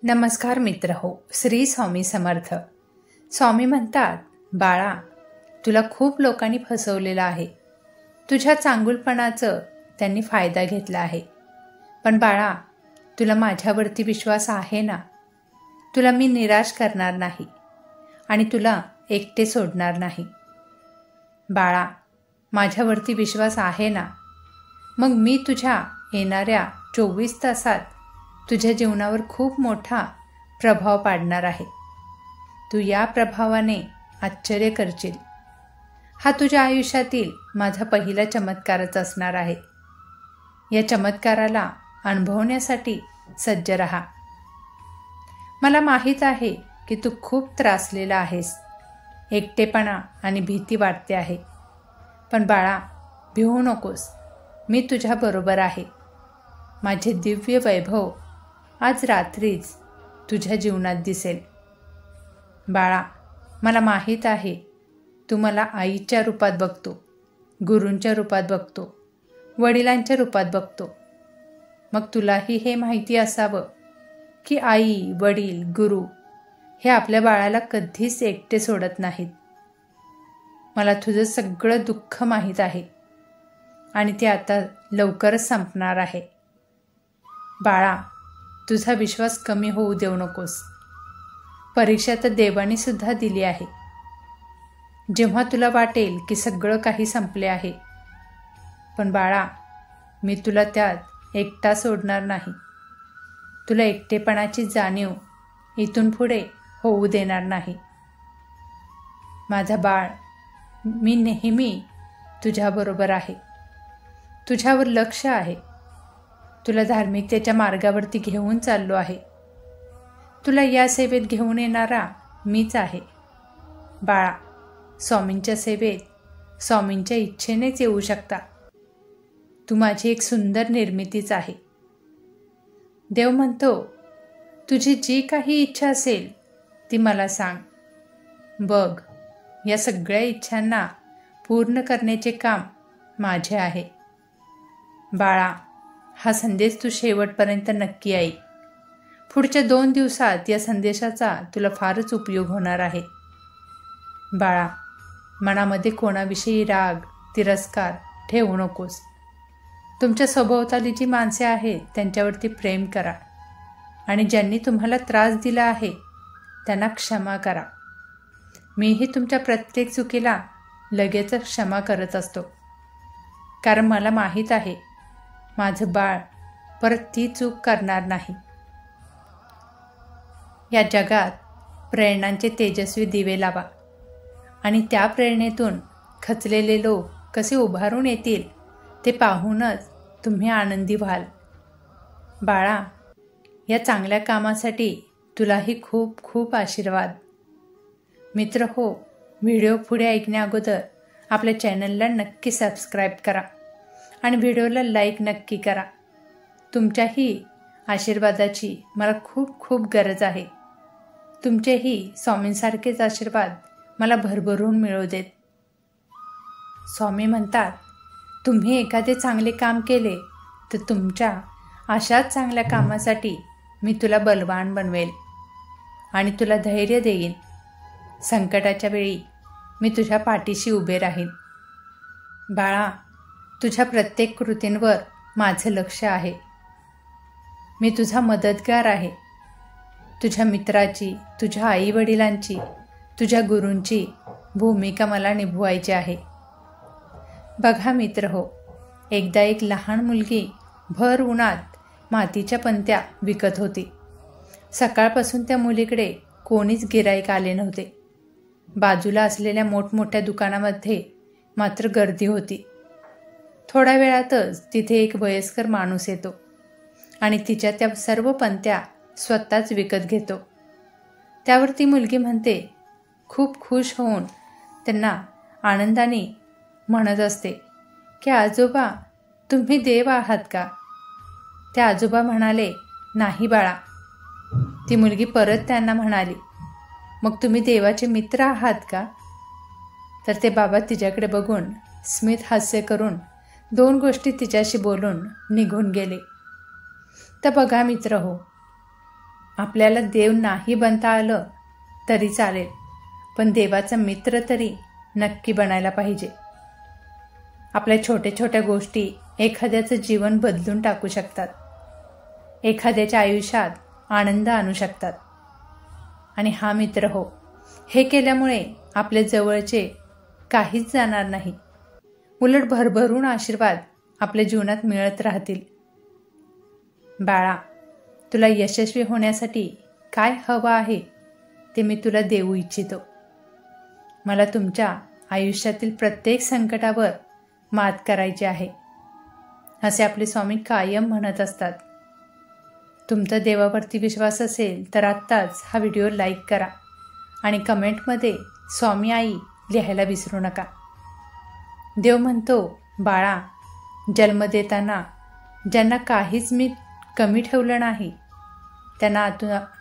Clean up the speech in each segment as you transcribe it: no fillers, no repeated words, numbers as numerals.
नमस्कार मित्र हो, श्री स्वामी समर्थ. स्वामी म्हणतात, बाळा, तुला खूप लोकांनी फसवलेलं आहे. तुझ्या चांगुलपणाचं त्यांनी फायदा घेतला आहे. पण बाळा, तुला माझ्यावरती विश्वास आहे ना? तुला मी निराश करणार नाही आणि तुला एकटे सोडणार नाही. बाळा, माझ्यावरती विश्वास आहे ना? मग मी तुझ्या येणाऱ्या 24 तासात तुझ्या जीवनावर खूप मोठा प्रभाव पाडणार आहे. तू या प्रभावाने आश्चर्य करशील. हा तुझ्या आयुष्यातील माझा पहिला चमत्कारच असणार आहे. या चमत्काराला अनुभवण्यासाठी सज्ज रहा. मला माहीत आहे की तू खूप त्रासलेला आहेस. एकटेपणा आणि भीती वाटते आहे. पण बाळा, भिवू नकोस. मी तुझ्याबरोबर आहे. माझे दिव्य वैभव आज रात्रीच तुझ्या जीवनात दिसेल. बाळा, मला माहीत आहे तू मला आईच्या रूपात बघतो, गुरूंच्या रूपात बघतो, वडिलांच्या रूपात बघतो. मग तुलाही हे माहिती असावं की आई, वडील, गुरु हे आपल्या बाळाला कधीच एकटे सोडत नाहीत. मला तुझं सगळं दुःख माहीत आहे आणि ते आता लवकरच संपणार आहे. बाळा, तुझा विश्वास कमी होऊ देऊ नकोस. परीक्षा तर देवाने सुद्धा दिली आहे. जेव्हा तुला वाटेल की सगळं काही संपले आहे, पण बाळा, मी तुला त्यात एकटा सोडणार नाही. तुला एकटेपणाची जाणीव इथून पुढे होऊ देणार नाही. माझा बाळ, मी नेहमी तुझ्याबरोबर आहे. तुझ्यावर लक्ष आहे. तुला धार्मिकतेच्या मार्गावरती घेऊन चाललो आहे. तुला या सेवेत घेऊन येणारा मीच आहे. बाळा, स्वामींच्या सेवेत स्वामींच्या इच्छेनेच येऊ शकता. तू माझी एक सुंदर निर्मितीच आहे. देव म्हणतो, तुझी जी काही इच्छा असेल ती मला सांग. बघ, या सगळ्या इच्छांना पूर्ण करण्याचे काम माझे आहे. बाळा, हा संदेश तू शेवटपर्यंत नक्की ऐक. पुढच्या 2 दिवसात या संदेशाचा तुला फारच उपयोग होणार आहे. बाळा, मनामध्ये कोणाविषयी राग, तिरस्कार ठेवू नकोस. तुमच्या सभोवताली जी माणसे आहेत त्यांच्यावरती प्रेम करा आणि ज्यांनी तुम्हाला त्रास दिला आहे त्यांना क्षमा करा. मीही तुमच्या प्रत्येक चुकीला लगेचच क्षमा करत असतो, कारण मला माहीत आहे माझं बाळ परत ती चूक करणार नाही. या जगात प्रेरणांचे तेजस्वी दिवे लावा आणि त्या प्रेरणेतून खचलेले लोक कसे उभारून येतील ते पाहूनच तुम्ही आनंदी व्हाल. बाळा, या चांगल्या कामासाठी तुलाही खूप खूप आशीर्वाद. मित्र हो, व्हिडिओ पुढे ऐकण्या अगोदर आपल्या चॅनलला नक्की सबस्क्राईब करा आणि व्हिडिओला लाईक नक्की करा. तुमच्याही आशीर्वादाची मला खूप खूप गरज आहे. तुमचेही स्वामींसारखेच आशीर्वाद मला भरभरून मिळू देत. स्वामी म्हणतात, तुम्ही एखादे चांगले काम केले तर तुमच्या अशाच चांगल्या कामासाठी मी तुला बलवान बनवेल आणि तुला धैर्य देईन. संकटाच्या वेळी मी तुझ्या पाठीशी उभे राहीन. बाळा, तुझ्या प्रत्येक कृतींवर माझं लक्ष आहे. मी तुझा मदतगार आहे. तुझ्या मित्राची, तुझ्या आईवडिलांची, तुझ्या गुरूंची भूमिका मला निभवायची आहे. बघा मित्र हो, एकदा एक लहान मुलगी भर उन्हात मातीच्या पंत्या विकत होती. सकाळपासून त्या मुलीकडे कोणीच गिराईक आले नव्हते. बाजूला असलेल्या मोठमोठ्या दुकानामध्ये मात्र गर्दी होती. थोड्या वेळातच तिथे एक वयस्कर माणूस येतो आणि तिच्या त्या सर्व पंत्या स्वतःच विकत घेतो. त्यावर ती मुलगी म्हणते, खूप खुश होऊन त्यांना आनंदाने म्हणत असते की आजोबा, तुम्ही देव आहात का? त्या आजोबा म्हणाले, नाही बाळा. ती मुलगी परत त्यांना म्हणाली, मग तुम्ही देवाचे मित्र आहात का? तर ते बाबा तिच्याकडे बघून स्मित हास्य करून 2 गोष्टी तिच्याशी बोलून निघून गेले. तर बघा मित्र हो, आपल्याला देव नाही बनता आलं तरी चालेल, पण देवाचा मित्र तरी नक्की बनायला पाहिजे. आपल्या छोट्या छोट्या गोष्टी एखाद्याचं जीवन बदलून टाकू शकतात, एखाद्याच्या आयुष्यात आनंद आणू शकतात. आणि हा मित्र हो, हे केल्यामुळे आपल्या जवळचे काहीच जाणार नाही, उलट भरभरून आशीर्वाद आपल्या जीवनात मिळत राहतील. बाळा, तुला यशस्वी होण्यासाठी काय हवं आहे ते मी तुला देऊ इच्छितो. मला तुमच्या आयुष्यातील प्रत्येक संकटावर मात करायची आहे, असे आपले स्वामी कायम म्हणत असतात. तुमचा देवावरती विश्वास असेल तर आत्ताच हा व्हिडिओ लाईक करा आणि कमेंटमध्ये स्वामी आई लिहायला विसरू नका. देव म्हणतो, बाळा, जन्म देताना ज्यांना काहीच मी कमी ठेवलं नाही त्यांना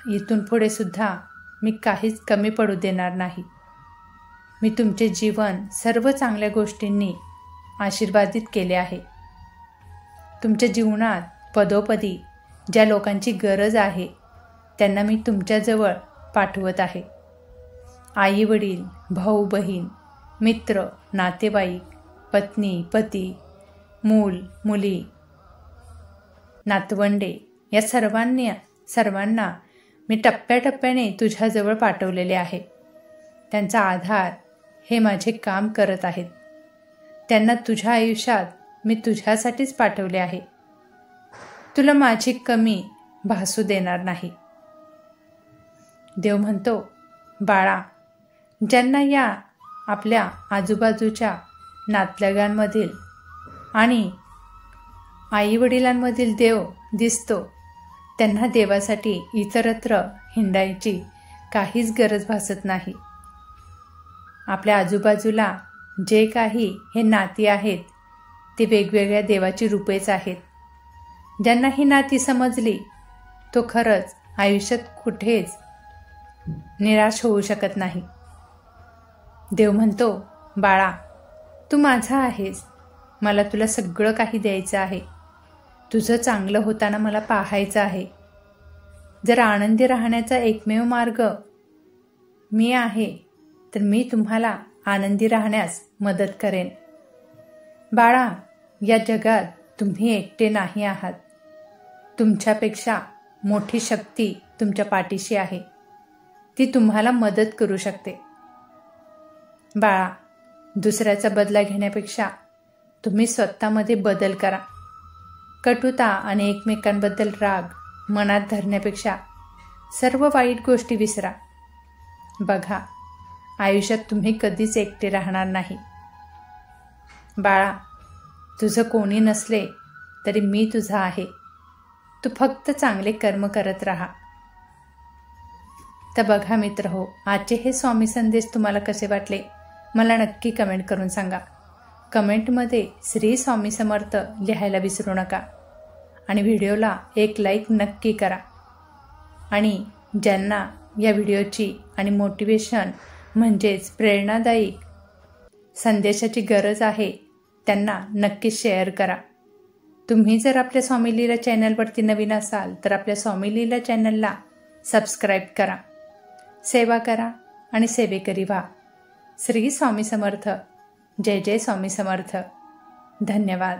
इथून पुढे सुद्धा मी काहीच कमी पडू देणार नाही. मी तुमचे जीवन सर्व चांगल्या गोष्टींनी आशीर्वादित केले आहे. तुमच्या जीवनात पदोपदी ज्या लोकांची गरज आहे त्यांना मी तुमच्याजवळ पाठवत आहे. आई वडील, भाऊ बहीण, मित्र, नातेवाईक, पत्नी पती, मूल मुली, नातवंडे या सर्वांना मी टप्प्याटप्प्याने तुझ्याजवळ पाठवलेले आहे. त्यांचा आधार हे माझे काम करत आहेत. त्यांना तुझ्या आयुष्यात मी तुझ्यासाठीच पाठवले आहे. तुला माझी कमी भासू देणार नाही. देव म्हणतो, बाळा, ज्यांना या आपल्या आजूबाजूच्या नातलगांमधील आणि आईवडिलांमधील देव दिसतो त्यांना देवासाठी इतरत्र हिंडायची काहीच गरज भासत नाही. आपल्या आजूबाजूला जे काही हे नाती आहेत ते वेगवेगळ्या देवाची रूपेच आहेत. ज्यांना ही नाती समजली तो खरंच आयुष्यात कुठेच निराश होऊ शकत नाही. देव म्हणतो, बाळा, तू माझा आहेस. मला तुला सगळं काही द्यायचं आहे. तुझं चांगलं होताना मला पाहायचं आहे. जर आनंदी राहण्याचा एकमेव मार्ग मी आहे तर मी तुम्हाला आनंदी राहण्यास मदत करेन. बाळा, या जगात तुम्ही एकटे नाही आहात. तुमच्यापेक्षा मोठी शक्ती तुमच्या पाठीशी आहे. ती तुम्हाला मदत करू शकते. बाळा, दुसऱ्याचा बदला घेण्यापेक्षा तुम्ही स्वतःमध्ये बदल करा. कटुता आणि एकमेकांबद्दल राग मनात धरण्यापेक्षा सर्व वाईट गोष्टी विसरा. बघा, आयुष्यात तुम्ही कधीच एकटे राहणार नाही. बाळा, तुझं कोणी नसले तरी मी तुझा आहे. तू फक्त चांगले कर्म करत राहा. तर बघा मित्र हो, आजचे हे स्वामी संदेश तुम्हाला कसे वाटले मला नक्की कमेंट करून सांगा. कमेंटमध्ये श्री स्वामी समर्थ लिहायला विसरू नका आणि व्हिडिओला एक लाईक नक्की करा. आणि ज्यांना या व्हिडिओची आणि मोटिवेशन म्हणजेच प्रेरणादायी संदेशाची गरज आहे त्यांना नक्की शेअर करा. तुम्ही जर आपल्या स्वामी लीला चॅनलवरती नवीन असाल तर आपल्या स्वामी लीला चॅनलला सबस्क्राईब करा, सेवा करा आणि सेवेकरी व्हा. श्री स्वामी समर्थ. जय जय स्वामी समर्थ. धन्यवाद.